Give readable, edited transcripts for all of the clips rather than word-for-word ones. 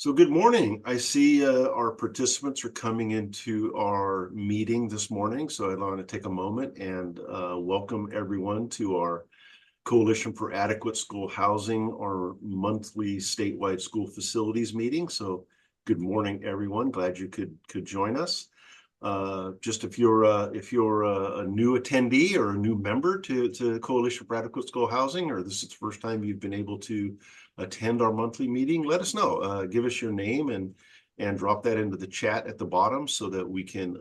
So good morning. I see our participants are coming into our meeting this morning. So I'd want to take a moment and welcome everyone to our Coalition for Adequate School Housing, our monthly statewide school facilities meeting. So good morning, everyone. Glad you could join us. Just if you're a new attendee or a new member to Coalition for Adequate School Housing, or this is the first time you've been able to attend our monthly meeting, let us know. Give us your name and drop that into the chat at the bottom so that we can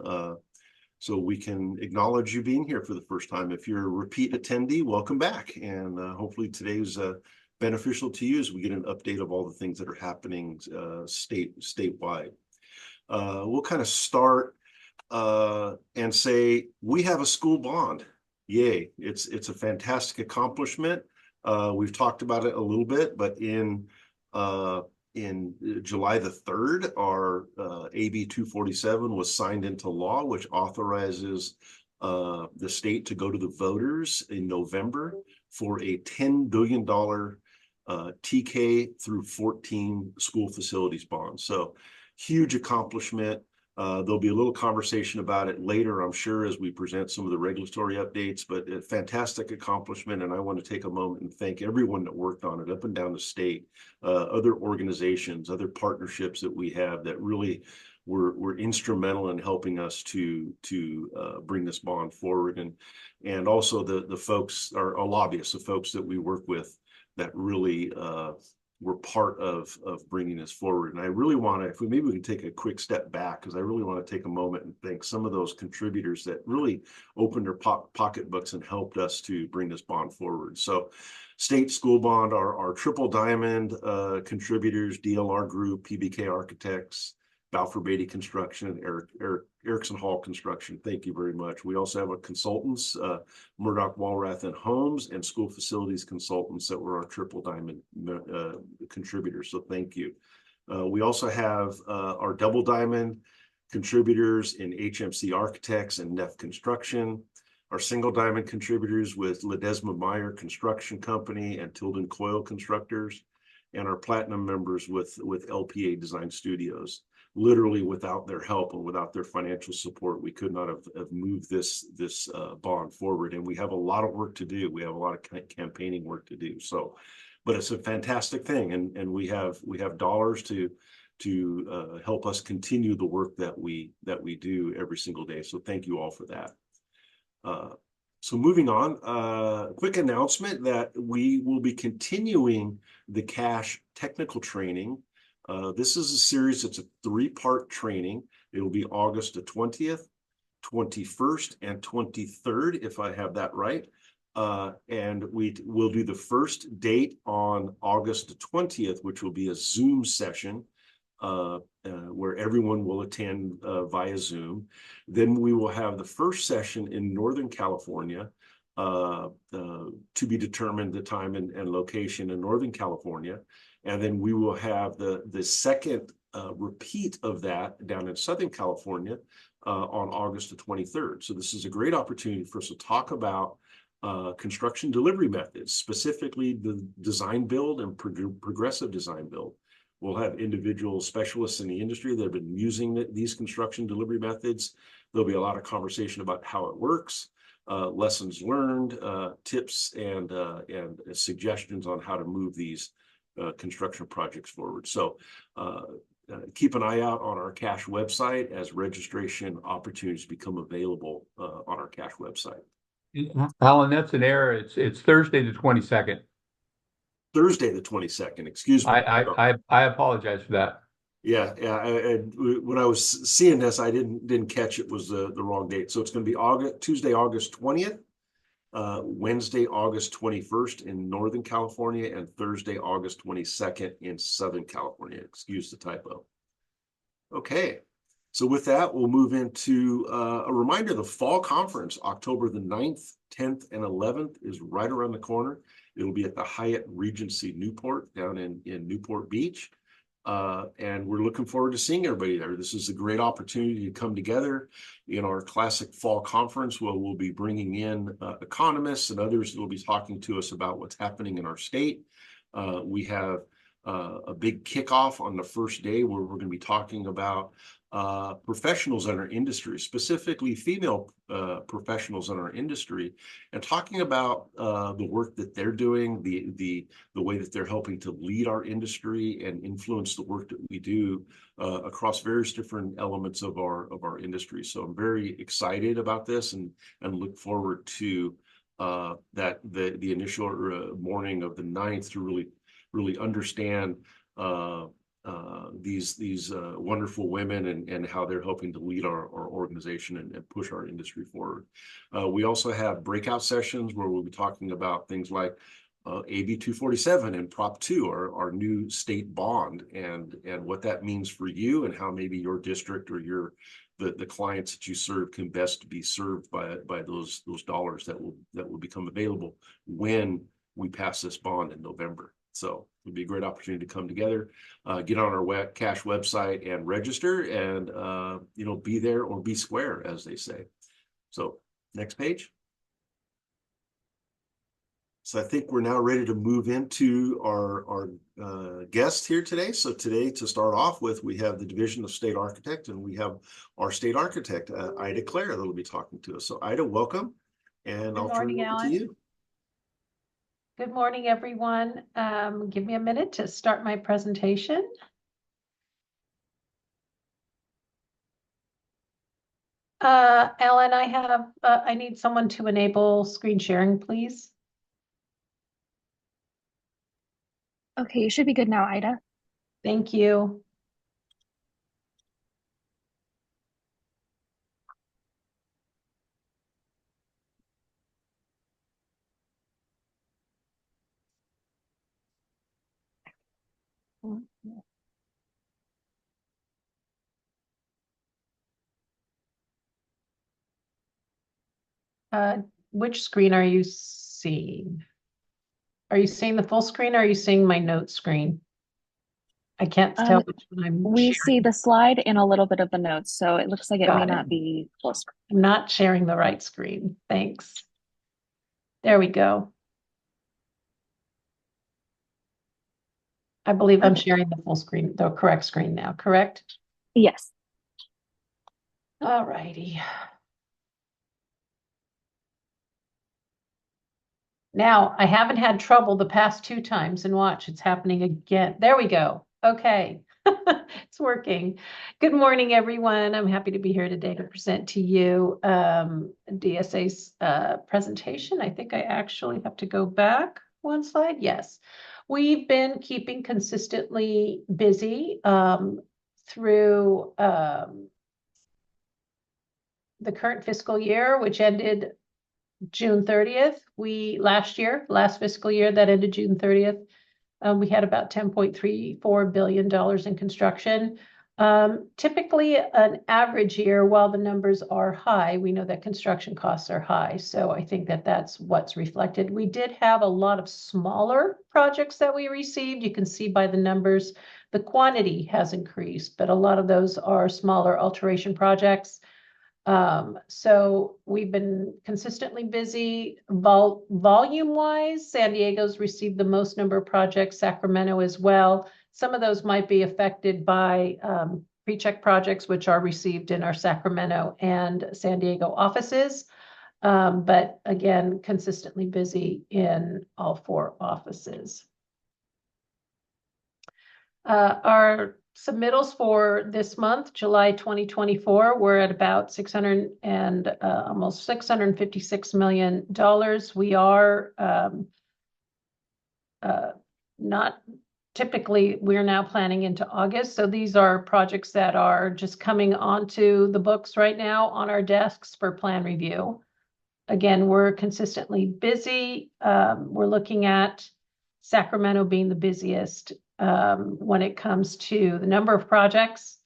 acknowledge you being here for the first time. If you're a repeat attendee, welcome back, and hopefully today's beneficial to you as we get an update of all the things that are happening statewide. We'll kind of start and say we have a school bond. Yay! It's a fantastic accomplishment. We've talked about it a little bit, but in July the 3rd, our AB 247 was signed into law, which authorizes the state to go to the voters in November for a $10 billion TK through 14 school facilities bond. So huge accomplishment. There'll be a little conversation about it later, I'm sure, as we present some of the regulatory updates, but a fantastic accomplishment. And I want to take a moment and thank everyone that worked on it up and down the state, other organizations, other partnerships that we have that really were instrumental in helping us to bring this bond forward. And also the folks, our lobbyists, the folks that we work with that really were part of bringing this forward. And I really want to, if maybe we can take a quick step back, because I really want to take a moment and thank some of those contributors that really opened their pocketbooks and helped us to bring this bond forward. So state school bond, our triple diamond contributors, DLR Group, PBK Architects, Balfour Beatty Construction, Erickson Hall Construction. Thank you very much. We also have a consultants, Murdoch, Walrath, and Holmes, and school facilities consultants that were our triple diamond contributors. So thank you. We also have our double diamond contributors in HMC Architects and Neff Construction. Our single diamond contributors with Ledesma Meyer Construction Company and Tilden Coil Constructors, and our platinum members with LPA Design Studios. Literally, without their help and without their financial support, we could not have moved this bond forward. And we have a lot of work to do. We have a lot of campaigning work to do. So, but it's a fantastic thing, and we have dollars to help us continue the work that we do every single day. So thank you all for that. So moving on, quick announcement that we will be continuing the cash technical training. This is a series, it's a 3-part training. It will be August the 20th, 21st, and 23rd, if I have that right. And we will do the first date on August the 20th, which will be a Zoom session where everyone will attend via Zoom. Then we will have the first session in Northern California, to be determined the time and location in Northern California. And then we will have the second repeat of that down in Southern California on August the 23rd. So this is a great opportunity for us to talk about construction delivery methods, specifically the design build and progressive design build. We'll have individual specialists in the industry that have been using these construction delivery methods. There'll be a lot of conversation about how it works, lessons learned, tips, and suggestions on how to move these construction projects forward. So keep an eye out on our CASH website as registration opportunities become available on our CASH website. Alan, that's an error. It's Thursday the 22nd. Thursday the 22nd, excuse me. I apologize for that. Yeah. When I was seeing this, I didn't catch it was the wrong date. So it's going to be Tuesday, August 20th, Wednesday, August 21st in Northern California, and Thursday, August 22nd in Southern California. Excuse the typo. Okay. So with that, we'll move into a reminder. The fall conference, October the 9th, 10th, and 11th is right around the corner. It'll be at the Hyatt Regency Newport down in Newport Beach. And we're looking forward to seeing everybody there. This is a great opportunity to come together in our classic fall conference where we'll be bringing in economists and others that will be talking to us about what's happening in our state. We have a big kickoff on the first day where we're going to be talking about professionals in our industry, specifically female professionals in our industry, and talking about the work that they're doing, the way that they're helping to lead our industry and influence the work that we do across various different elements of our industry. So I'm very excited about this and look forward to the initial morning of the 9th to really understand these wonderful women and how they're helping to lead our organization and push our industry forward. We also have breakout sessions where we'll be talking about things like AB 247 and Prop 2, our new state bond, and what that means for you and how maybe your district or the clients that you serve can best be served by those dollars that will become available when we pass this bond in November. So it'll be a great opportunity to come together, get on our cash website and register, and be there or be square, as they say. So next page. So I think we're now ready to move into our guest here today. So today, to start off with, we have the Division of State Architect, and we have our state architect, Ida Clare, that will be talking to us. So Ida, welcome, and I'll turn it over to you. Good morning, everyone. Give me a minute to start my presentation. Ellen, I need someone to enable screen sharing, please. Okay, you should be good now, Ida. Thank you. Which screen are you seeing? Are you seeing the full screen or are you seeing my note screen? I can't tell which one I'm We sharing. see the slide and a little bit of the notes, so it looks like it may not be full screen. I'm not sharing the right screen. Thanks. There we go. I believe I'm sharing the full screen, the correct screen now, correct? Yes. All righty. Now, I haven't had trouble the past 2 times, and watch, it's happening again. There we go. Okay, it's working. Good morning, everyone. I'm happy to be here today to present to you DSA's presentation. I think I actually have to go back one slide. Yes, we've been keeping consistently busy through the current fiscal year, which ended June 30th. Last fiscal year that ended June 30th, we had about $10.34 billion in construction. Typically an average year, while the numbers are high, we know that construction costs are high. So I think that that's what's reflected. We did have a lot of smaller projects that we received. You can see by the numbers, the quantity has increased, but a lot of those are smaller alteration projects. So we've been consistently busy. Volume-wise, San Diego's received the most number of projects, Sacramento as well. Some of those might be affected by pre-check projects, which are received in our Sacramento and San Diego offices. But again, consistently busy in all 4 offices. Our submittals for this month, July 2024, we're at about almost $656 million. We are not typically, we're now planning into August. So these are projects that are just coming onto the books right now on our desks for plan review. Again, we're consistently busy. We're looking at Sacramento being the busiest when it comes to the number of projects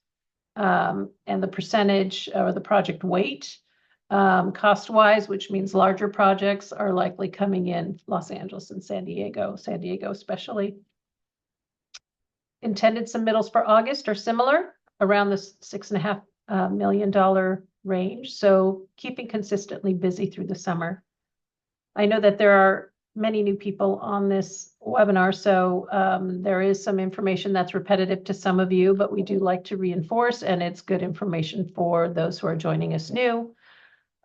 and the percentage or the project weight. Cost-wise, which means larger projects are likely coming in Los Angeles and San Diego especially. Intended submittals for August are similar, around the $6.5 million range. So keeping consistently busy through the summer. I know that there are many new people on this webinar, so there is some information that's repetitive to some of you, but we do like to reinforce, and it's good information for those who are joining us new.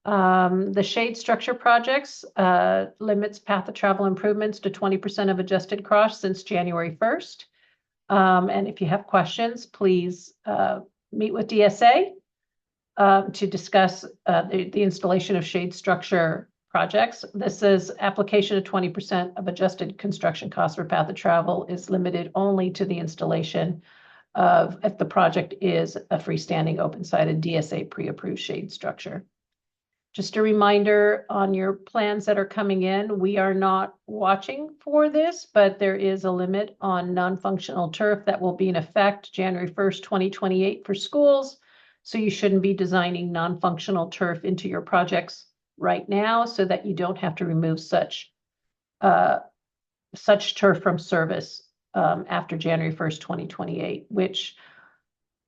The shade structure projects limits path of travel improvements to 20% of adjusted cost since January 1st. And if you have questions, please meet with DSA to discuss the installation of shade structure projects. This is application of 20% of adjusted construction costs for path of travel is limited only to the installation of if the project is a freestanding open-sided DSA pre-approved shade structure. Just a reminder on your plans that are coming in, we are not watching for this, but there is a limit on non-functional turf that will be in effect January 1st, 2028 for schools. So you shouldn't be designing non-functional turf into your projects right now so that you don't have to remove such turf from service after January 1st, 2028, which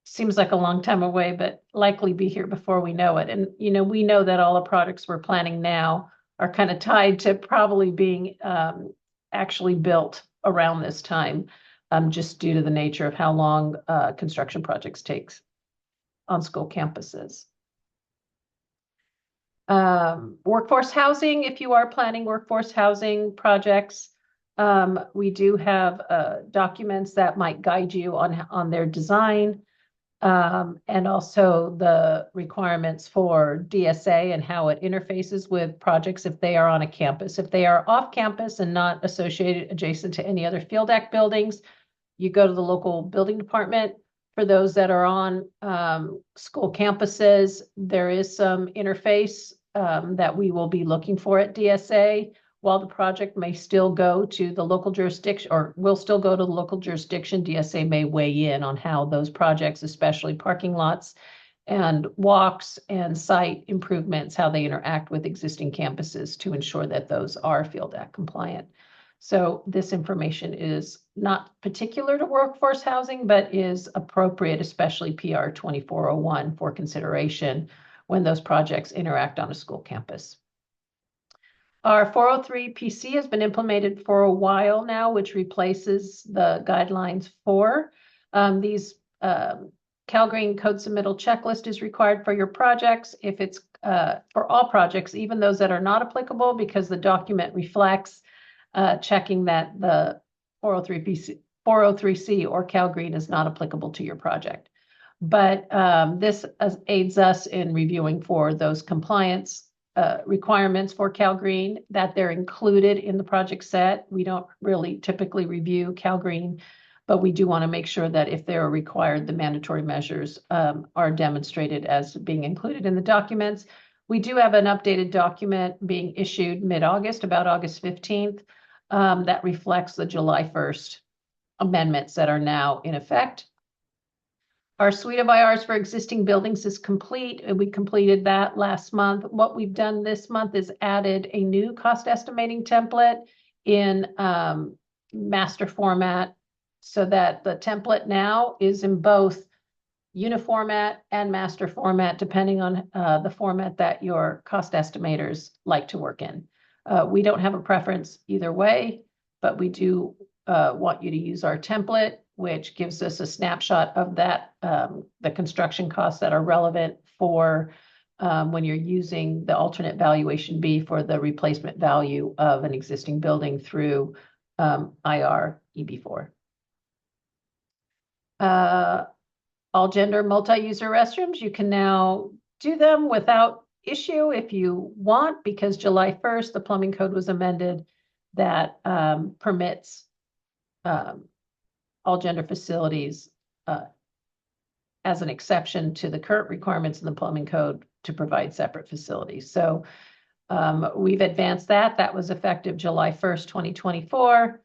seems like a long time away, but likely be here before we know it. And, we know that all the projects we're planning now are kind of tied to probably being actually built around this time, just due to the nature of how long construction projects takes on school campuses. Workforce housing, if you are planning workforce housing projects, we do have documents that might guide you on their design. And also the requirements for DSA and how it interfaces with projects if they are on a campus. If they are off campus and not associated adjacent to any other field act buildings, you go to the local building department. For those that are on school campuses, there is some interface that we will be looking for at DSA. While the project may still go to the local jurisdiction, or will still go to the local jurisdiction, DSA may weigh in on how those projects, especially parking lots and walks and site improvements, how they interact with existing campuses to ensure that those are Field Act compliant. So this information is not particular to workforce housing, but is appropriate, especially PR 2401 for consideration when those projects interact on a school campus. Our 403 PC has been implemented for a while now, which replaces the guidelines for these CalGreen code submittal checklist is required for your projects. If it's for all projects, even those that are not applicable, because the document reflects checking that the 403C or CalGreen is not applicable to your project. But this aids us in reviewing for those compliance requirements for CalGreen, that they're included in the project set. We don't really typically review CalGreen, but we do want to make sure that if they're required, the mandatory measures are demonstrated as being included in the documents. We do have an updated document being issued mid-August, about August 15th, that reflects the July 1st amendments that are now in effect. Our suite of IRs for existing buildings is complete, and we completed that last month. What we've done this month is added a new cost estimating template in master format, so that the template now is in both uniformat and master format, depending on the format that your cost estimators like to work in. We don't have a preference either way, but we do want you to use our template, which gives us a snapshot of that, the construction costs that are relevant for when you're using the alternate valuation B for the replacement value of an existing building through IR EB4. All gender multi-user restrooms, you can now do them without issue if you want, because July 1st, the plumbing code was amended that permits all gender facilities as an exception to the current requirements in the plumbing code to provide separate facilities. So we've advanced that. That was effective July 1st, 2024.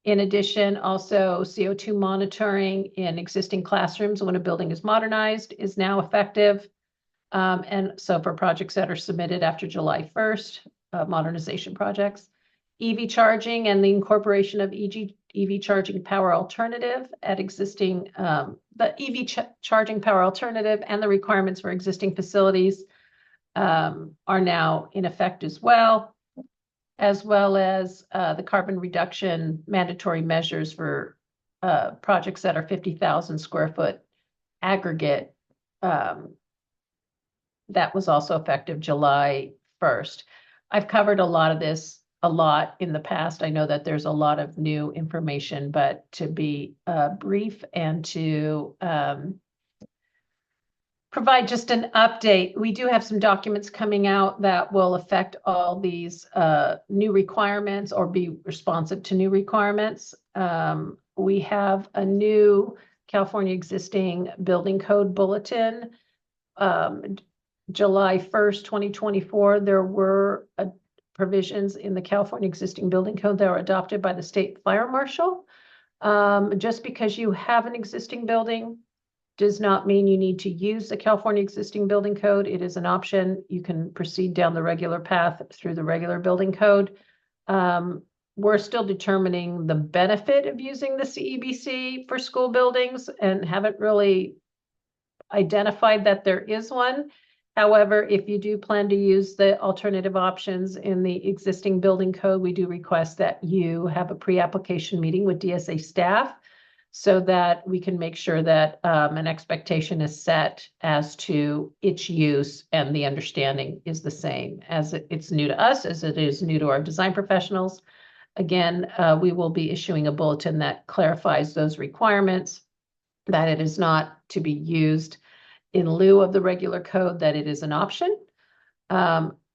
In addition, also CO2 monitoring in existing classrooms when a building is modernized is now effective. And so for projects that are submitted after July 1st, modernization projects, EV charging and the incorporation of EV charging power alternative at existing, the EV charging power alternative and the requirements for existing facilities are now in effect as well. as well as the carbon reduction mandatory measures for projects that are 50,000 square foot aggregate. That was also effective July 1st. I've covered a lot of this a lot in the past. I know that there's a lot of new information, but to be brief and to provide just an update, we do have some documents coming out that will affect all these new requirements or be responsive to new requirements. We have a new California existing building code bulletin. July 1st, 2024, there were provisions in the California existing building code that were adopted by the state fire marshal. Just because you have an existing building does not mean you need to use the California existing building code. It is an option. You can proceed down the regular path through the regular building code. We're still determining the benefit of using the CEBC for school buildings and haven't really identified that there is one. However, if you do plan to use the alternative options in the existing building code, we do request that you have a pre-application meeting with DSA staff so that we can make sure that an expectation is set as to its use and the understanding is the same as it's new to us as it is new to our design professionals. Again, we will be issuing a bulletin that clarifies those requirements, that it is not to be used in lieu of the regular code, that it is an option.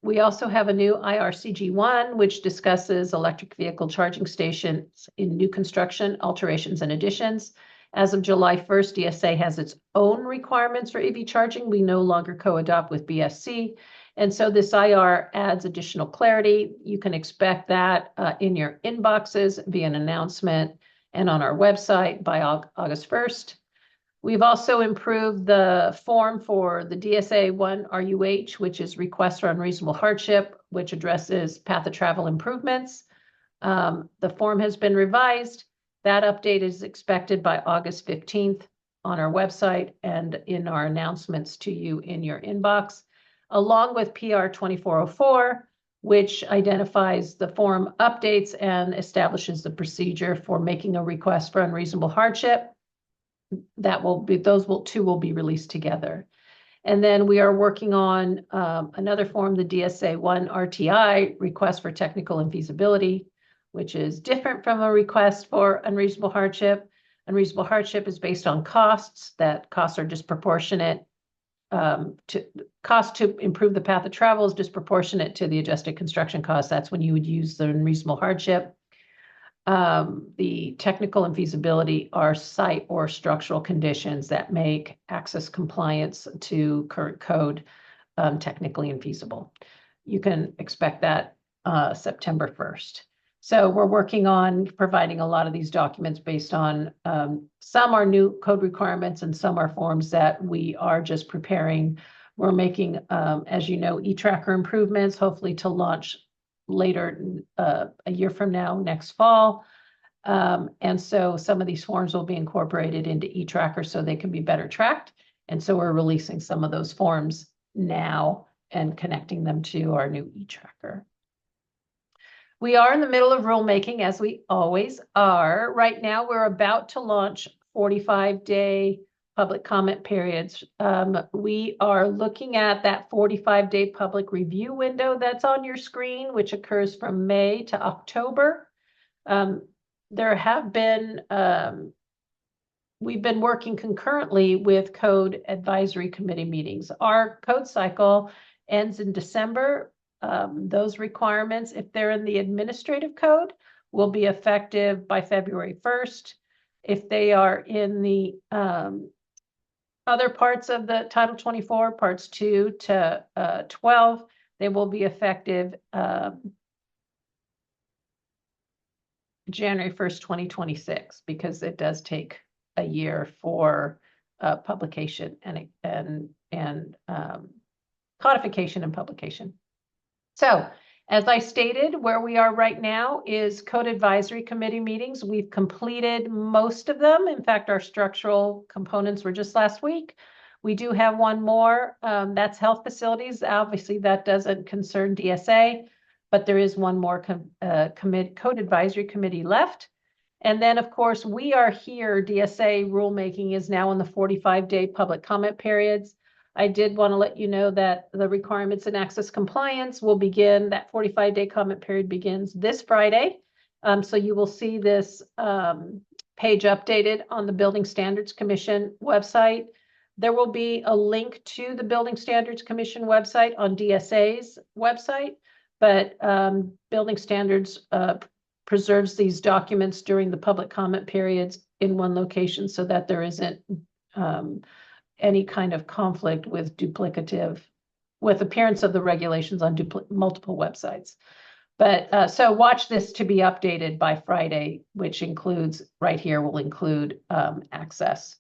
We also have a new IRCG1, which discusses electric vehicle charging stations in new construction, alterations and additions. As of July 1st, DSA has its own requirements for EV charging. We no longer co-adopt with BSC. And so this IR adds additional clarity. You can expect that in your inboxes via an announcement and on our website by August 1st. We've also improved the form for the DSA 1 RUH, which is request for unreasonable hardship, which addresses path of travel improvements. The form has been revised. That update is expected by August 15th on our website and in our announcements to you in your inbox, along with PR 2404, which identifies the form updates and establishes the procedure for making a request for unreasonable hardship. That will be, two will be released together. And then we are working on another form, the DSA 1 RTI, request for technical infeasibility, which is different from a request for unreasonable hardship. Unreasonable hardship is based on costs, that costs are disproportionate to improve the path of travel is disproportionate to the adjusted construction costs. That's when you would use the unreasonable hardship. The technical infeasibility are site or structural conditions that make access compliance to current code technically infeasible. You can expect that September 1st. So we're working on providing a lot of these documents based on some are new code requirements and some are forms that we are just preparing. We're making, as you know, e-tracker improvements, hopefully to launch later a year from now, next fall. And so some of these forms will be incorporated into e-tracker so they can be better tracked. And so we're releasing some of those forms now and connecting them to our new e-tracker. We are in the middle of rulemaking, as we always are. Right now, we're about to launch 45-day public comment periods. We are looking at that 45-day public review window that's on your screen, which occurs from May to October. There have been, we've been working concurrently with Code Advisory Committee meetings. Our code cycle ends in December. Those requirements, if they're in the administrative code, will be effective by February 1st. If they are in the other parts of the Title 24, parts 2 to 12, they will be effective January 1st, 2026, because it does take a year for publication and codification and publication. So, as I stated, where we are right now is Code Advisory Committee meetings. We've completed most of them. In fact, our structural components were just last week. We do have one more, that's health facilities. Obviously, that doesn't concern DSA. but there is one more code advisory committee left. And then, of course, we are here. DSA rulemaking is now in the 45-day public comment periods. I did want to let you know that the requirements and access compliance will begin, that 45-day comment period begins this Friday. So you will see this page updated on the Building Standards Commission website. There will be a link to the Building Standards Commission website on DSA's website, but Building Standards preserves these documents during the public comment periods in one location so that there isn't any kind of conflict with appearance of the regulations on multiple websites. But so watch this to be updated by Friday, which includes right here will include access.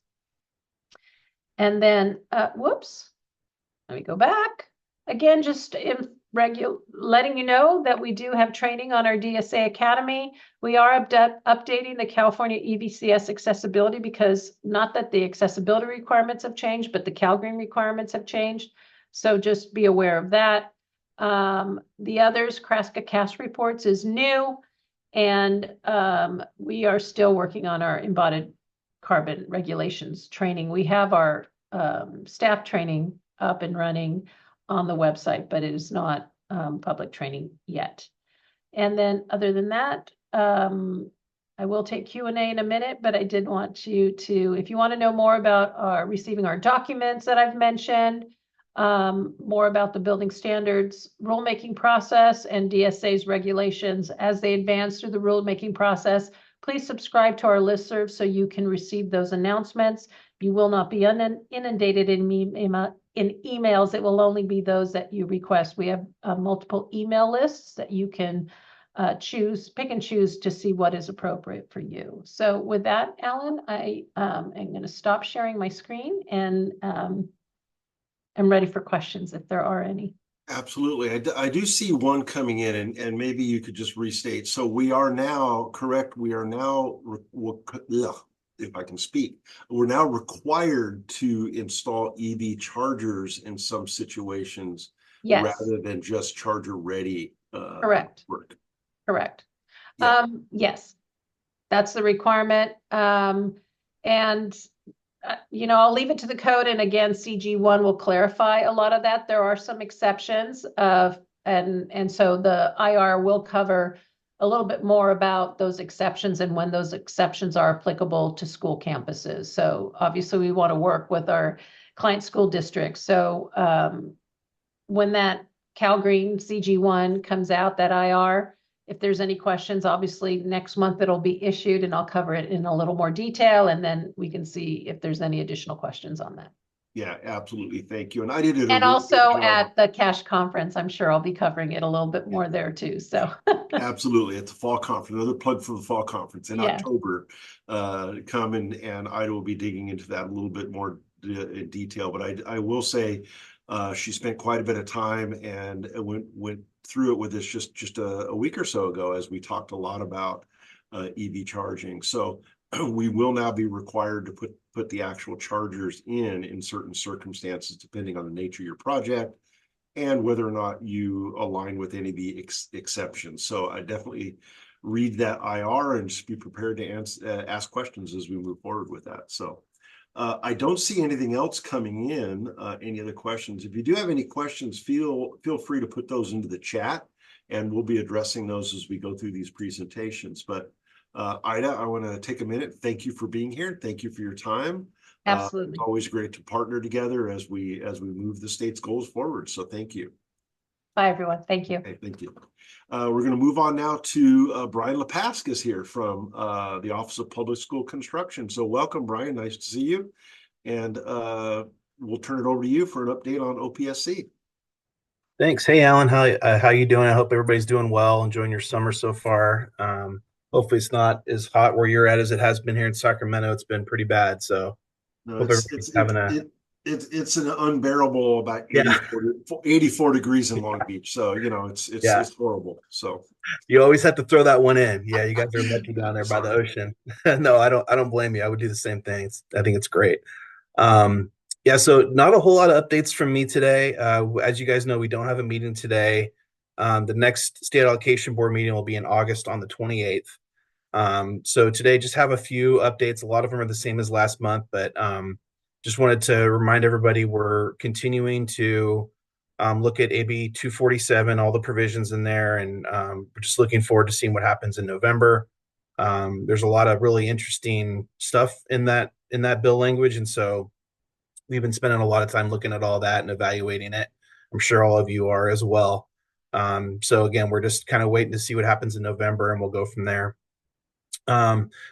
And then, whoops, let me go back. Again, just letting you know that we do have training on our DSA Academy. We are updating the California EVCS accessibility because not that the accessibility requirements have changed, but the CalGreen requirements have changed. So just be aware of that. The others, CRASCA CAS reports is new, and we are still working on our embodied carbon regulations training. We have our staff training up and running on the website, but it is not public training yet. And then other than that, I will take Q&A in a minute, but I did want you to, if you want to know more about receiving our documents that I've mentioned, more about the building standards rulemaking process and DSA's regulations as they advance through the rulemaking process, please subscribe to our listserv so you can receive those announcements. You will not be inundated in emails. It will only be those that you request. We have multiple email lists that you can pick and choose to see what is appropriate for you. So with that, Alan, I am going to stop sharing my screen and I'm ready for questions if there are any. Absolutely. I do see one coming in, and maybe you could just restate. So we are now, correct, we are now, if I can speak, we're now required to install EV chargers in some situations, Yes. rather than just charger ready Correct. work. Correct. Yeah. Yes, that's the requirement. I'll leave it to the code. And again, CG1 will clarify a lot of that. There are some exceptions and so the IR will cover a little bit more about those exceptions and when those exceptions are applicable to school campuses. So obviously we want to work with our client school districts. So when that CalGreen CG1 comes out, that IR, if there's any questions, obviously next month it'll be issued and I'll cover it in a little more detail, and then we can see if there's any additional questions on that. Yeah, absolutely. Thank you. And I did it. And also at the CASH conference, I'm sure I'll be covering it a little bit more there too. So absolutely, at the fall conference, another plug for the fall conference in October. Come and Ida will be digging into that a little bit more in detail. But I will say she spent quite a bit of time and went through it with us just a week or so ago as we talked a lot about EV charging. So we will now be required to put the actual chargers in certain circumstances, depending on the nature of your project and whether or not you align with any of the exceptions. So I definitely read that IR and just be prepared to ask questions as we move forward with that. So I don't see anything else coming in. Any other questions? If you do have any questions, feel free to put those into the chat, and we'll be addressing those as we go through these presentations. But Ida, I want to take a minute. Thank you for being here. Thank you for your time. absolutely. It's always great to partner together as we move the state's goals forward. So thank you. Bye, everyone. Thank you. Okay, thank you. We're going to move on now to Brian Lepascus here from the Office of Public School Construction. So welcome, Brian. Nice to see you. And we'll turn it over to you for an update on OPSC. Thanks. Hey, Alan, how you doing? I hope everybody's doing well, enjoying your summer so far. Hopefully it's not as hot where you're at as it has been here in Sacramento. It's been pretty bad. So no, it's an unbearable about 84 degrees in Long Beach. So, it's horrible. So you always have to throw that one in. Yeah, you guys are lucky down there by the ocean. No, I don't blame you. I would do the same thing. I think it's great. So not a whole lot of updates from me today. As you guys know, we don't have a meeting today. The next state allocation board meeting will be in August on the 28th. So today, just have a few updates. A lot of them are the same as last month, but just wanted to remind everybody we're continuing to look at AB 247, all the provisions in there, and we're just looking forward to seeing what happens in November. There's a lot of really interesting stuff in that bill language, and so we've been spending a lot of time looking at all that and evaluating it. I'm sure all of you are as well. So again, we're just kind of waiting to see what happens in November, and we'll go from there.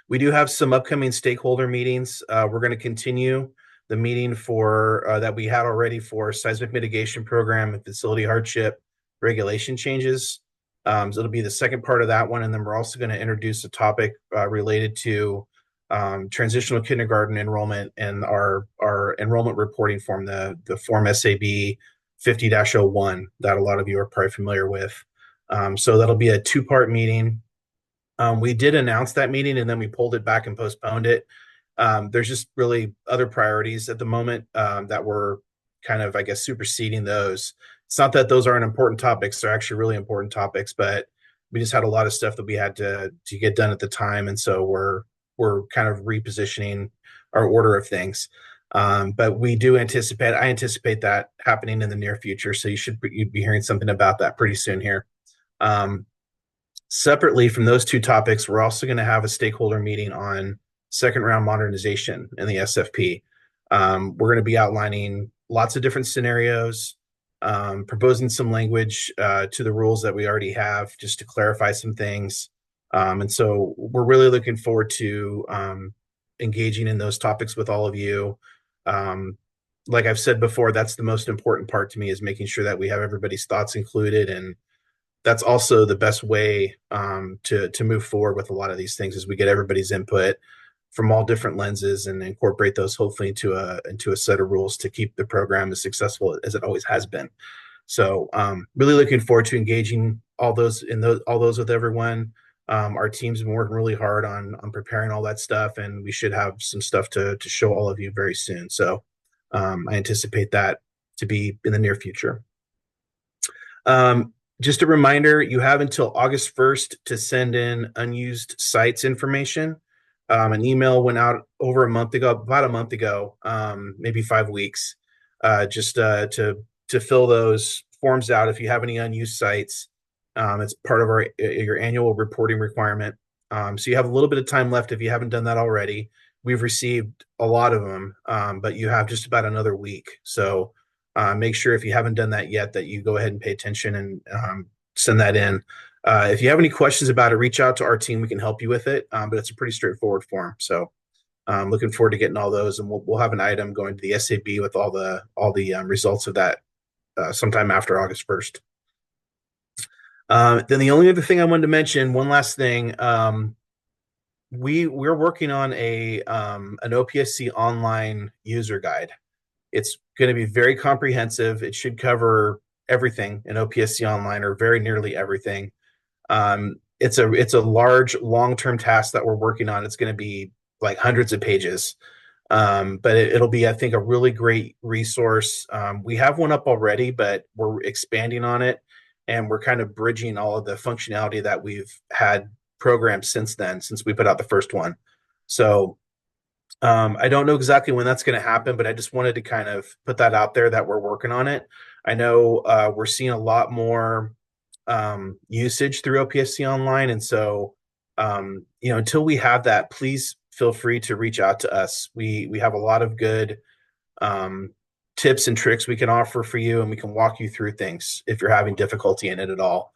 We do have some upcoming stakeholder meetings. We're going to continue the meeting for that we had already for seismic mitigation program and facility hardship regulation changes. So it'll be the second part of that one, and then we're also going to introduce a topic related to transitional kindergarten enrollment and our enrollment reporting form, the form SAB 50-01 that a lot of you are probably familiar with. So that'll be a two-part meeting. We did announce that meeting and then we pulled it back and postponed it. There's just really other priorities at the moment that were kind of, I guess, superseding those. It's not that those aren't important topics. They're actually really important topics, but we just had a lot of stuff that we had to get done at the time. And so we're kind of repositioning our order of things. But I anticipate that happening in the near future. So you'd be hearing something about that pretty soon here. Separately from those two topics, we're also going to have a stakeholder meeting on second round modernization in the SFP. We're going to be outlining lots of different scenarios, proposing some language to the rules that we already have just to clarify some things. And so we're really looking forward to engaging in those topics with all of you. Like I've said before, that's the most important part to me, is making sure that we have everybody's thoughts included. And that's also the best way to move forward with a lot of these things, is we get everybody's input from all different lenses and incorporate those hopefully into a set of rules to keep the program as successful as it always has been. So really looking forward to engaging all those with everyone. Our team's been working really hard on preparing all that stuff, and we should have some stuff to show all of you very soon. So I anticipate that to be in the near future. Just a reminder, you have until August 1st to send in unused sites information. An email went out about a month ago, maybe 5 weeks, just to fill those forms out if you have any unused sites. It's part of your annual reporting requirement. So you have a little bit of time left if you haven't done that already. We've received a lot of them, but you have just about another week. So make sure if you haven't done that yet that you go ahead and pay attention and send that in. If you have any questions about it, reach out to our team. We can help you with it, but it's a pretty straightforward form. So I'm looking forward to getting all those, and we'll have an item going to the SAB with all the results of that sometime after August 1st. Then the only other thing I wanted to mention, one last thing, we're working on an OPSC online user guide. It's going to be very comprehensive. It should cover everything in OPSC online, or very nearly everything. It's a large, long-term task that we're working on. It's going to be like hundreds of pages, but it'll be, I think, a really great resource. We have one up already, but we're expanding on it, and we're kind of bridging all of the functionality that we've had programmed since we put out the first one. So I don't know exactly when that's going to happen, but I just wanted to kind of put that out there that we're working on it. I know we're seeing a lot more usage through OPSC online. And so, until we have that, please feel free to reach out to us. We have a lot of good tips and tricks we can offer for you, and we can walk you through things if you're having difficulty in it at all.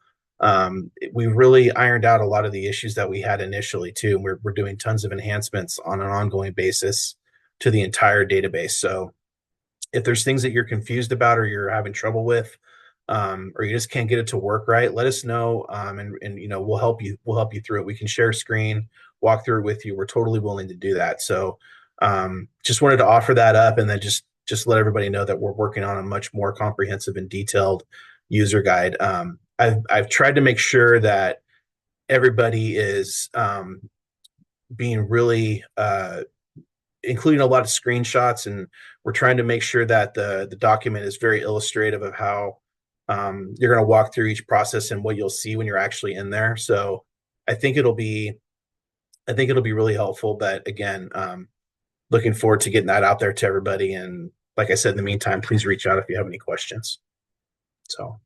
We really ironed out a lot of the issues that we had initially too. We're doing tons of enhancements on an ongoing basis to the entire database. So if there's things that you're confused about or you're having trouble with, or you just can't get it to work right, let us know. And we'll help you through it. We can share screen, walk through it with you. We're totally willing to do that. So just wanted to offer that up, and then just let everybody know that we're working on a much more comprehensive and detailed user guide. I've tried to make sure that everybody is being really including a lot of screenshots, and we're trying to make sure that the document is very illustrative of how You're going to walk through each process and what you'll see when you're actually in there. So I think it'll be really helpful. But again, looking forward to getting that out there to everybody. And like I said, in the meantime, please reach out if you have any questions. So,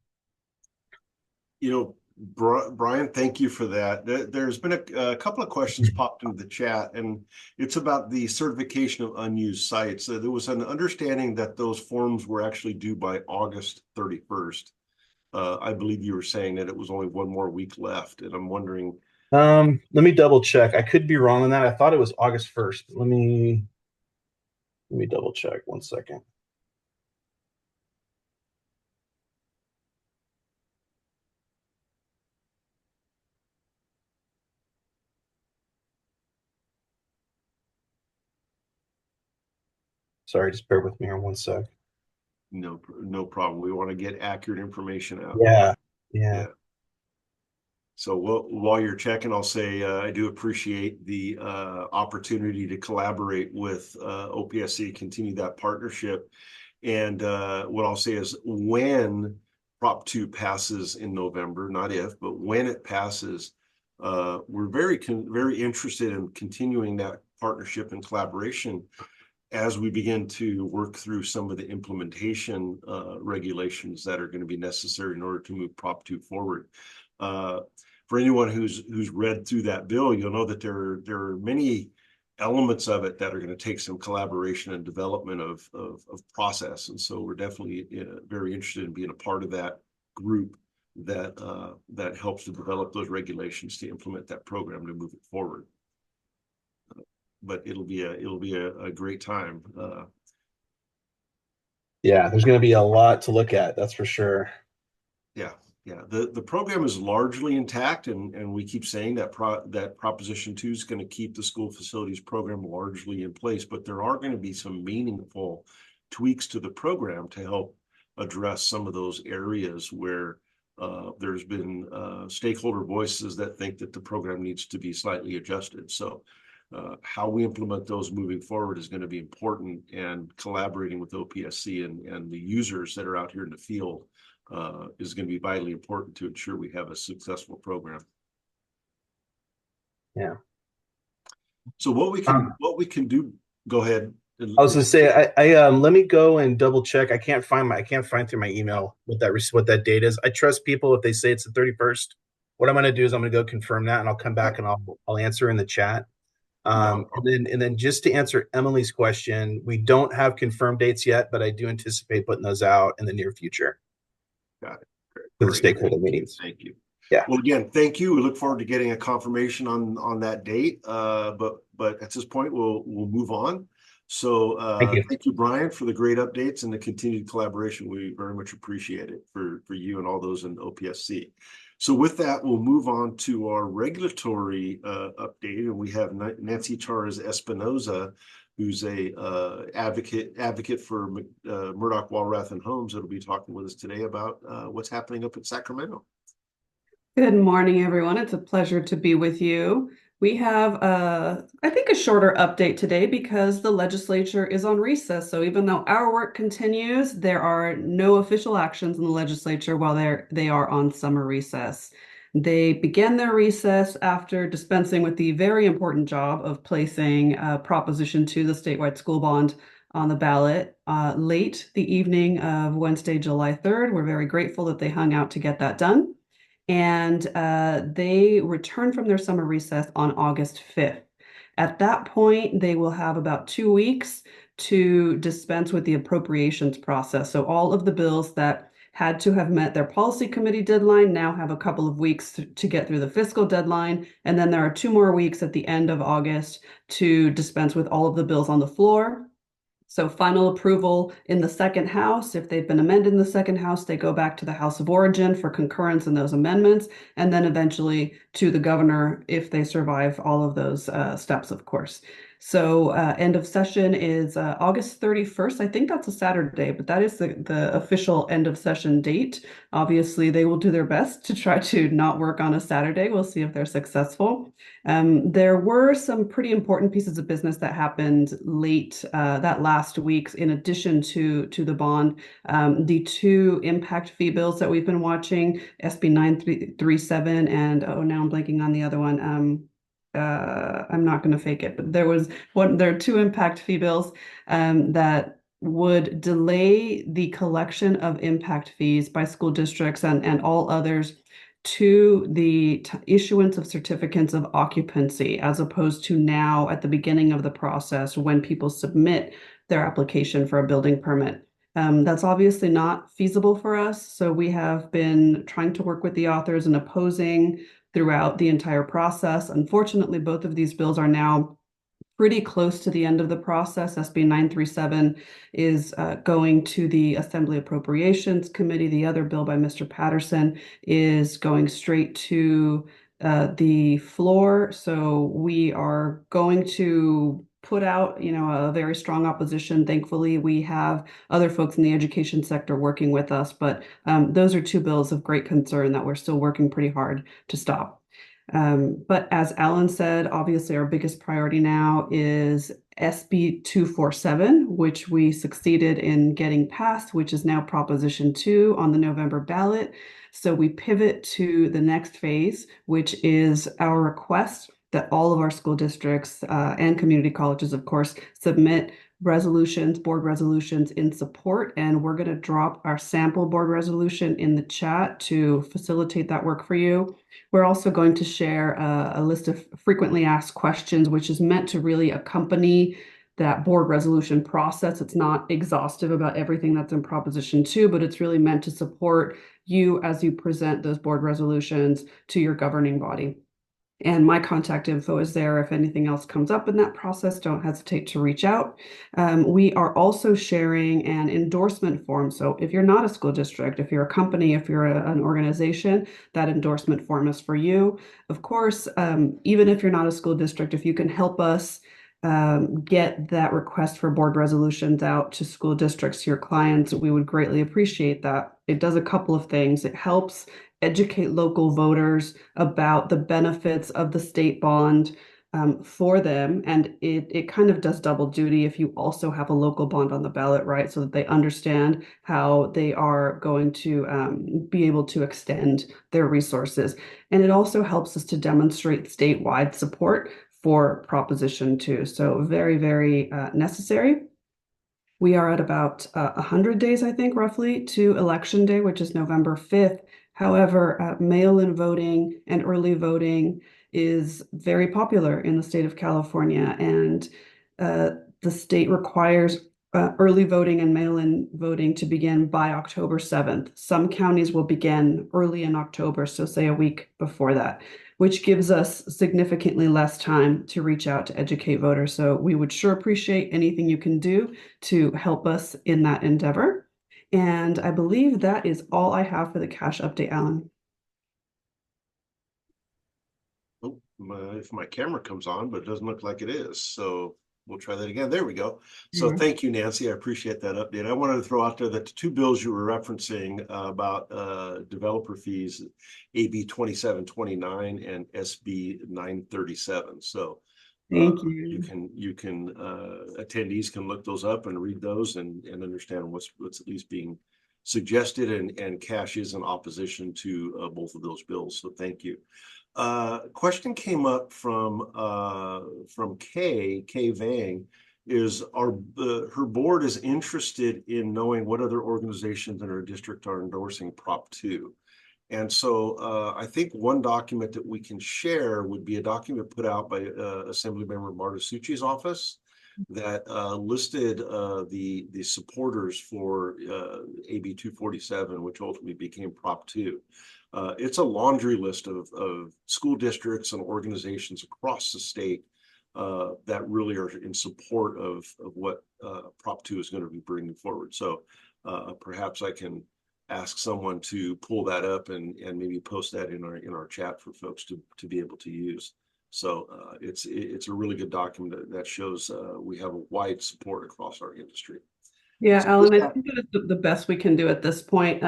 Brian, thank you for that. There's been a couple of questions popped into the chat, and it's about the certification of unused sites. There was an understanding that those forms were actually due by August 31st. I believe you were saying that it was only one more week left, and I'm wondering. let me double check. I could be wrong on that. I thought it was August 1st. Let me double check 1 second. Sorry, just bear with me here 1 sec. No problem. We want to get accurate information out. Yeah. So while you're checking, I'll say I do appreciate the opportunity to collaborate with OPSC, continue that partnership. And what I'll say is when Prop 2 passes in November, not if, but when it passes, we're very interested in continuing that partnership and collaboration as we begin to work through some of the implementation regulations that are going to be necessary in order to move Prop 2 forward. For anyone who's read through that bill, you'll know that there are many elements of it that are going to take some collaboration and development of process. And so we're definitely very interested in being a part of that group that helps to develop those regulations to implement that program to move it forward. But it'll be a great time. Yeah, there's going to be a lot to look at. That's for sure. Yeah. The program is largely intact, and we keep saying that that Proposition 2 is going to keep the school facilities program largely in place, but there are going to be some meaningful tweaks to the program to help address some of those areas where there's been stakeholder voices that think that the program needs to be slightly adjusted. So how we implement those moving forward is going to be important, and collaborating with OPSC and the users that are out here in the field is going to be vitally important to ensure we have a successful program. Yeah. So what we can do, go ahead. I was going to say, I let me go and double check. I can't find through my email what that date is. I trust people if they say it's the 31st. What I'm going to do is I'm going to go confirm that, and I'll come back and I'll answer in the chat. And then just to answer Emily's question, we don't have confirmed dates yet, but I do anticipate putting those out in the near future. Got it. Great. For the stakeholder meetings. Thank you. Yeah. Well, again, thank you. We look forward to getting a confirmation on that date. But at this point, we'll move on. So thank you, Brian, for the great updates and the continued collaboration. We very much appreciate it for you and all those in OPSC. So with that, we'll move on to our regulatory update, and we have Nancy Torres Espinoza, who's a advocate for Murdoch, Walrath, and Holmes, that'll be talking with us today about what's happening up in Sacramento. Good morning, everyone. It's a pleasure to be with you. We have, I think, a shorter update today because the legislature is on recess. So even though our work continues, there are no official actions in the legislature while they are on summer recess. They began their recess after dispensing with the very important job of placing Proposition 2, the statewide school bond, on the ballot late the evening of Wednesday, July 3rd. We're very grateful that they hung out to get that done. And they return from their summer recess on August 5th. At that point, they will have about 2 weeks to dispense with the appropriations process. So all of the bills that had to have met their policy committee deadline now have a couple of weeks to get through the fiscal deadline. And then there are 2 more weeks at the end of August to dispense with all of the bills on the floor. So final approval in the second house. If they've been amended in the second house, they go back to the House of Origin for concurrence in those amendments, and then eventually to the governor if they survive all of those steps, of course. So end of session is August 31st. I think that's a Saturday, but that is the official end of session date. Obviously, they will do their best to try to not work on a Saturday. We'll see if they're successful. There were some pretty important pieces of business that happened late that last week, in addition to the bond. The two impact fee bills that we've been watching, SB 937 and now I'm blanking on the other one. I'm not going to fake it, but there are two impact fee bills that would delay the collection of impact fees by school districts and all others to the issuance of certificates of occupancy, as opposed to now at the beginning of the process when people submit their application for a building permit. That's obviously not feasible for us, so we have been trying to work with the authors and opposing throughout the entire process. Unfortunately, both of these bills are now pretty close to the end of the process. SB 937 is going to the Assembly Appropriations Committee. The other bill by Mr. Patterson is going straight to the floor. So we are going to put out, a very strong opposition. Thankfully, we have other folks in the education sector working with us, but those are two bills of great concern that we're still working pretty hard to stop. But as Alan said, obviously our biggest priority now is SB 247, which we succeeded in getting passed, which is now Proposition 2 on the November ballot. So we pivot to the next phase, which is our request that all of our school districts and community colleges, of course, submit board resolutions in support. And we're going to drop our sample board resolution in the chat to facilitate that work for you. We're also going to share a list of frequently asked questions, which is meant to really accompany that board resolution process. It's not exhaustive about everything that's in Proposition 2, but it's really meant to support you as you present those board resolutions to your governing body. And my contact info is there. If anything else comes up in that process, don't hesitate to reach out. We are also sharing an endorsement form. So if you're not a school district, if you're a company, if you're an organization, that endorsement form is for you. Of course, even if you're not a school district, if you can help us get that request for board resolutions out to school districts, to your clients, we would greatly appreciate that. It does a couple of things. It helps educate local voters about the benefits of the state bond for them. And it kind of does double duty if you also have a local bond on the ballot, right? So that they understand how they are going to be able to extend their resources. And it also helps us to demonstrate statewide support for Proposition 2. So very, very necessary. We are at about 100 days, I think, roughly, to Election Day, which is November 5th. However, mail-in voting and early voting is very popular in the state of California, and the state requires early voting and mail-in voting to begin by October 7th. Some counties will begin early in October, so say a week before that, which gives us significantly less time to reach out to educate voters. So we would sure appreciate anything you can do to help us in that endeavor. And I believe that is all I have for the cash update, Alan. Oh, if my camera comes on, but it doesn't look like it is. So we'll try that again. There we go. So thank you, Nancy. I appreciate that update. I wanted to throw out there that the two bills you were referencing about developer fees, AB 2729 and SB 937. So Thank you. You can attendees can look those up and read those and understand what's at least being suggested, and cash is in opposition to both of those bills. So thank you. Question came up from Kay Vang. Is her board is interested in knowing what other organizations in her district are endorsing Prop 2. And so I think one document that we can share would be a document put out by Assemblymember Marta Succi's office that listed the supporters for AB 247, which ultimately became Prop 2. It's a laundry list of school districts and organizations across the state that really are in support of what Prop 2 is going to be bringing forward. So perhaps I can ask someone to pull that up and maybe post that in our chat for folks to be able to use. So it's a really good document that shows we have a wide support across our industry. Yeah, So Alan, I think that is the best we can do at this point.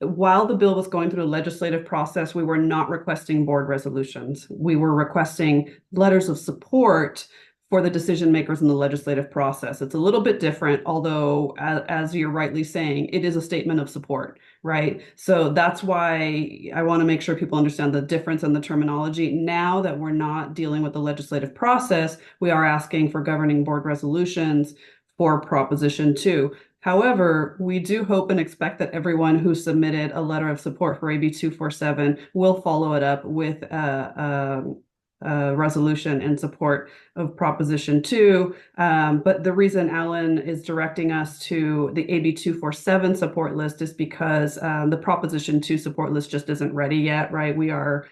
While the bill was going through the legislative process, we were not requesting board resolutions. We were requesting letters of support for the decision makers in the legislative process. It's a little bit different, although, as you're rightly saying, it is a statement of support, right? So that's why I want to make sure people understand the difference in the terminology. Now that we're not dealing with the legislative process, we are asking for governing board resolutions for Proposition 2. However, we do hope and expect that everyone who submitted a letter of support for AB 247 will follow it up with a resolution in support of Proposition 2. But the reason Alan is directing us to the AB 247 support list is because the Proposition 2 support list just isn't ready yet, right? We are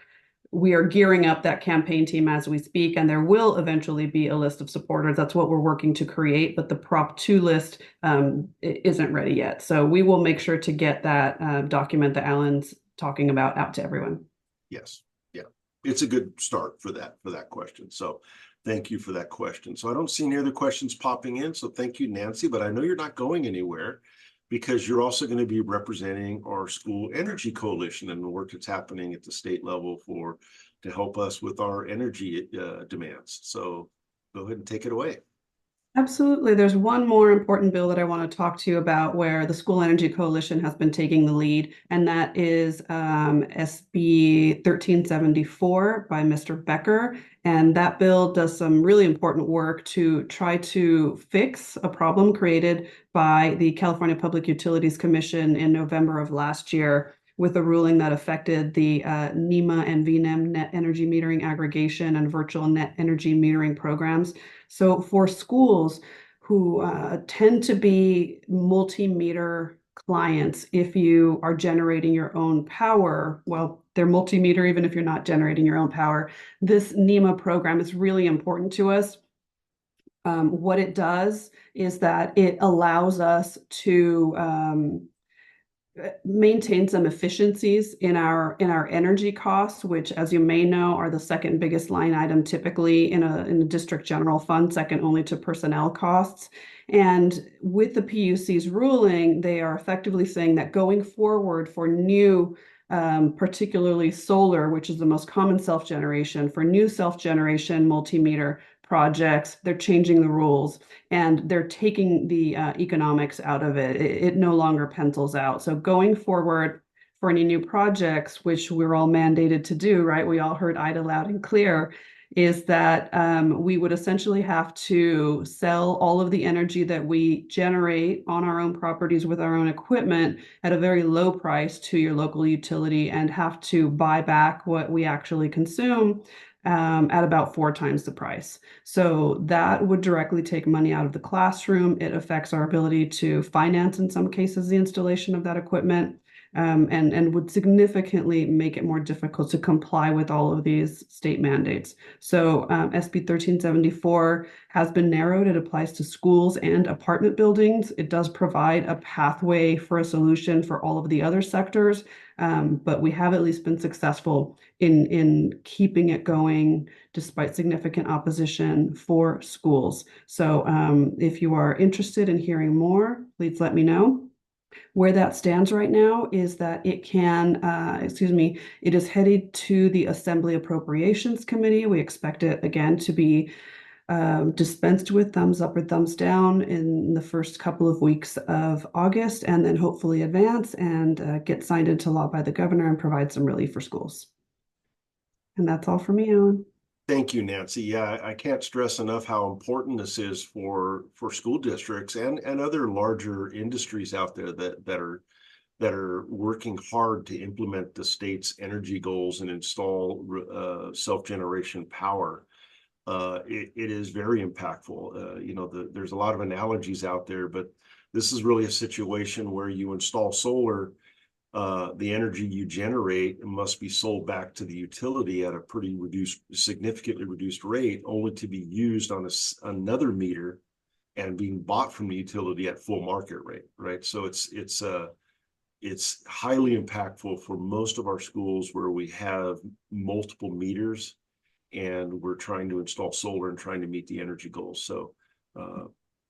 gearing up that campaign team as we speak, and there will eventually be a list of supporters. That's what we're working to create, but the Prop 2 list isn't ready yet. So we will make sure to get that document that Alan's talking about out to everyone. Yes, yeah, it's a good start for that question. So thank you for that question. So I don't see any other questions popping in. So thank you, Nancy, but I know you're not going anywhere, because you're also going to be representing our school energy coalition and the work that's happening at the state level to help us with our energy demands. So go ahead and take it away. Absolutely. There's one more important bill that I want to talk to you about where the School Energy Coalition has been taking the lead, and that is SB 1374 by Mr. Becker. And that bill does some really important work to try to fix a problem created by the California Public Utilities Commission in November of last year, with a ruling that affected the NEMA and VNEM net energy metering aggregation and virtual net energy metering programs. So for schools who tend to be multi-meter clients, if you are generating your own power, well, they're multi-meter even if you're not generating your own power. This NEMA program is really important to us. What it does is that it allows us to maintain some efficiencies in our energy costs, which, as you may know, are the second biggest line item typically in a district general fund, second only to personnel costs. And with the PUC's ruling, they are effectively saying that going forward for new particularly solar, which is the most common self-generation, for new self-generation multimeter projects, they're changing the rules and they're taking the economics out of it. It no longer pencils out. So going forward for any new projects, which we're all mandated to do, right? We all heard Ida loud and clear, is that we would essentially have to sell all of the energy that we generate on our own properties with our own equipment at a very low price to your local utility and have to buy back what we actually consume at about 4 times the price. So that would directly take money out of the classroom. It affects our ability to finance, in some cases, the installation of that equipment, and would significantly make it more difficult to comply with all of these state mandates. So SB 1374 has been narrowed. It applies to schools and apartment buildings. It does provide a pathway for a solution for all of the other sectors, but we have at least been successful in keeping it going despite significant opposition for schools. So if you are interested in hearing more, please let me know. Where that stands right now is that it is headed to the Assembly Appropriations Committee. We expect it again to be dispensed with thumbs up or thumbs down in the first couple of weeks of August, and then hopefully advance and get signed into law by the governor and provide some relief for schools. And that's all for me, Alan. Thank you, Nancy. Yeah, I can't stress enough how important this is for school districts and other larger industries out there that are working hard to implement the state's energy goals and install self-generation power. It is very impactful. There's a lot of analogies out there, but this is really a situation where you install solar. The energy you generate must be sold back to the utility at a pretty significantly reduced rate, only to be used on another meter and being bought from the utility at full market rate, right? So it's highly impactful for most of our schools where we have multiple meters, and we're trying to install solar and trying to meet the energy goals. So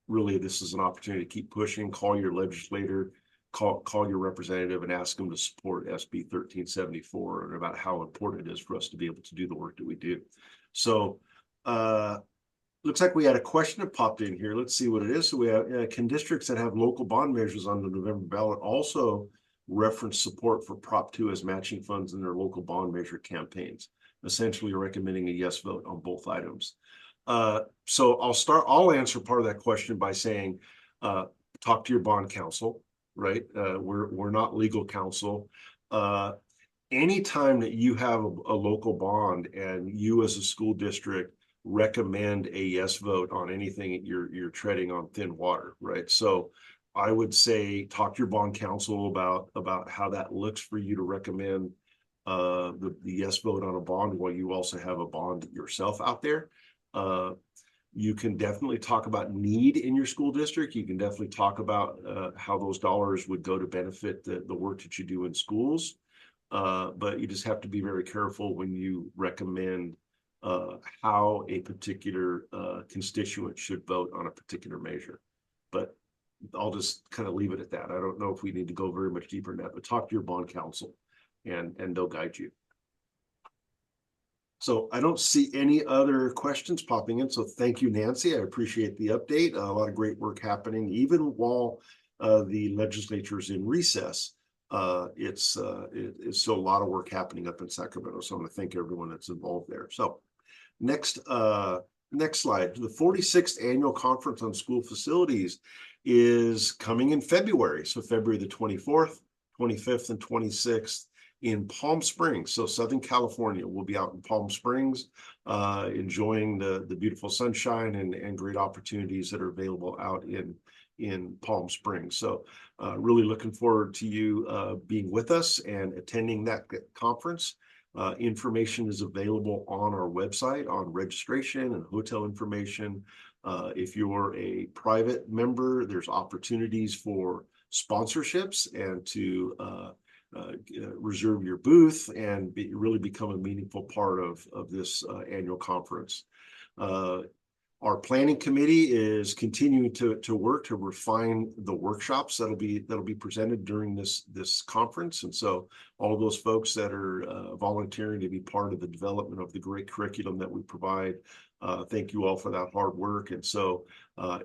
really, this is an opportunity to keep pushing. Call your legislator, call your representative, and ask them to support SB 1374 and about how important it is for us to be able to do the work that we do. So looks like we had a question that popped in here. Let's see what it is. So we have, can districts that have local bond measures on the November ballot also reference support for Prop 2 as matching funds in their local bond measure campaigns? Essentially recommending a yes vote on both items. So I'll answer part of that question by saying, talk to your bond counsel, right? We're not legal counsel. Anytime that you have a local bond and you as a school district recommend a yes vote on anything, you're treading on thin water, right? So I would say talk to your bond counsel about how that looks for you to recommend the yes vote on a bond while you also have a bond yourself out there. You can definitely talk about need in your school district. You can definitely talk about how those dollars would go to benefit the work that you do in schools. But you just have to be very careful when you recommend how a particular constituent should vote on a particular measure. But I'll just kind of leave it at that. I don't know if we need to go very much deeper in that, but talk to your bond counsel and they'll guide you. So I don't see any other questions popping in. So thank you, Nancy. I appreciate the update. A lot of great work happening, even while the legislature is in recess. It's still a lot of work happening up in Sacramento. So I want to thank everyone that's involved there. So next slide. The 46th annual conference on school facilities is coming in February. So February the 24th, 25th, and 26th in Palm Springs. So Southern California. We'll be out in Palm Springs, enjoying the beautiful sunshine and great opportunities that are available out in Palm Springs. So really looking forward to you being with us and attending that conference. Information is available on our website on registration and hotel information. If you're a private member, there's opportunities for sponsorships and to reserve your booth and really become a meaningful part of this annual conference. Our planning committee is continuing to work to refine the workshops that'll be presented during this conference. And so all of those folks that are volunteering to be part of the development of the great curriculum that we provide, thank you all for that hard work. And so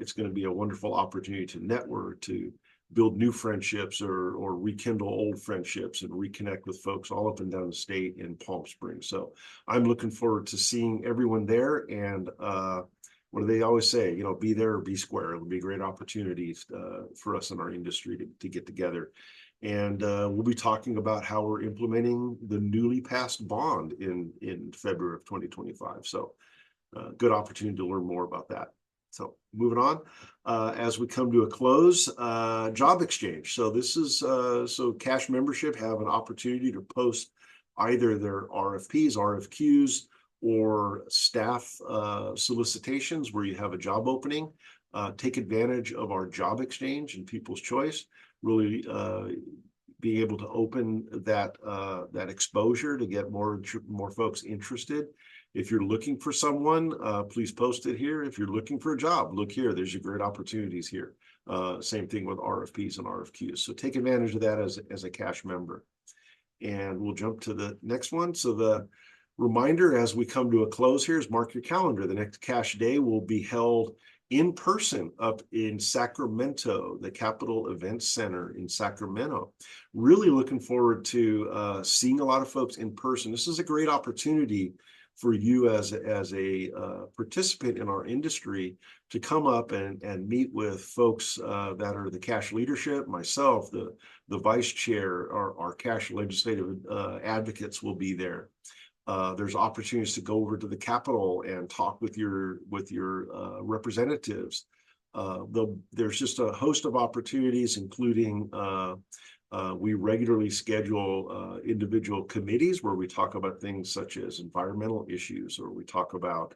it's going to be a wonderful opportunity to network, to build new friendships or rekindle old friendships and reconnect with folks all up and down the state in Palm Springs. So I'm looking forward to seeing everyone there. And what do they always say? You know, be there or be square. It'll be great opportunities for us in our industry to get together. And we'll be talking about how we're implementing the newly passed bond in February of 2025. So good opportunity to learn more about that. So moving on, as we come to a close, job exchange. So this is, so cash membership have an opportunity to post either their RFPs, RFQs, or staff solicitations where you have a job opening. Take advantage of our job exchange and People's Choice, really being able to open that exposure to get more folks interested. If you're looking for someone, please post it here. If you're looking for a job, look here. There's your great opportunities here. Same thing with RFPs and RFQs. So take advantage of that as a cash member. And we'll jump to the next one. So the reminder as we come to a close here is mark your calendar. The next Cash Day will be held in person up in Sacramento, the Capitol Events Center in Sacramento. Really looking forward to seeing a lot of folks in person. This is a great opportunity for you as a participant in our industry to come up and meet with folks that are the cash leadership, myself, the vice chair, our cash legislative advocates will be there. There's opportunities to go over to the Capitol and talk with your representatives. There's just a host of opportunities, including we regularly schedule individual committees where we talk about things such as environmental issues, or we talk about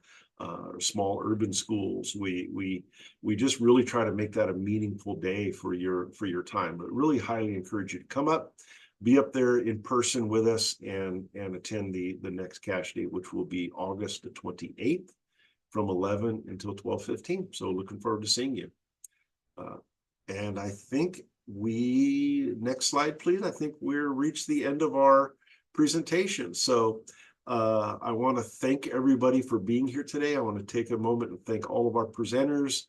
small urban schools. We just really try to make that a meaningful day for your time, but really highly encourage you to come up. be up there in person with us and attend the next cash date, which will be August the 28th from 11 until 12:15. So looking forward to seeing you. And I think next slide, please. I think we're reached the end of our presentation. So I want to thank everybody for being here today. I want to take a moment and thank all of our presenters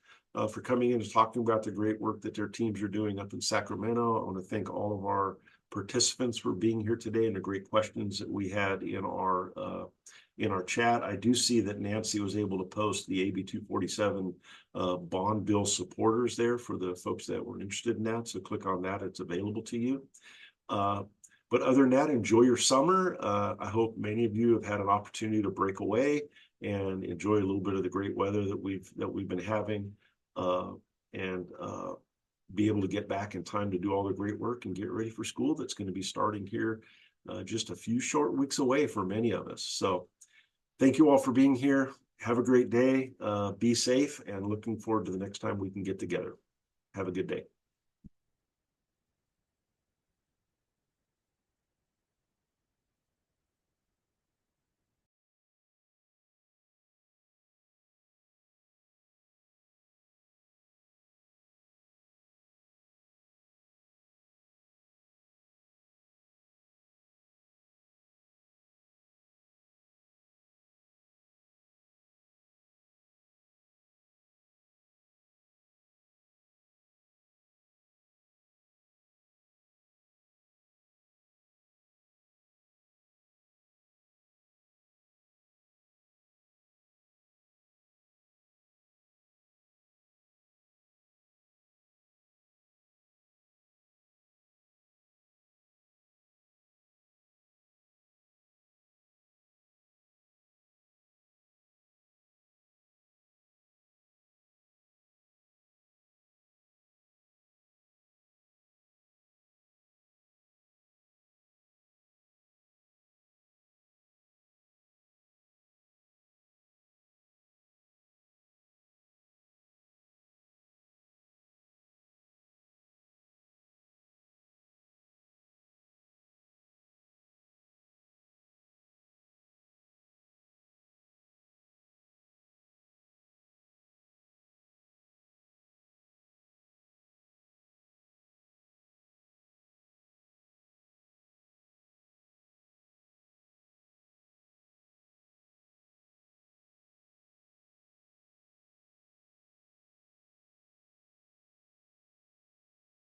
for coming in and talking about the great work that their teams are doing up in Sacramento. I want to thank all of our participants for being here today and the great questions that we had in our chat. I do see that Nancy was able to post the AB 247 bond bill supporters there for the folks that were interested in that. So click on that, it's available to you. But other than that, enjoy your summer. I hope many of you have had an opportunity to break away and enjoy a little bit of the great weather that we've been having, and be able to get back in time to do all the great work and get ready for school that's going to be starting here just a few short weeks away for many of us. So thank you all for being here. Have a great day. Be safe, and looking forward to the next time we can get together. Have a good day.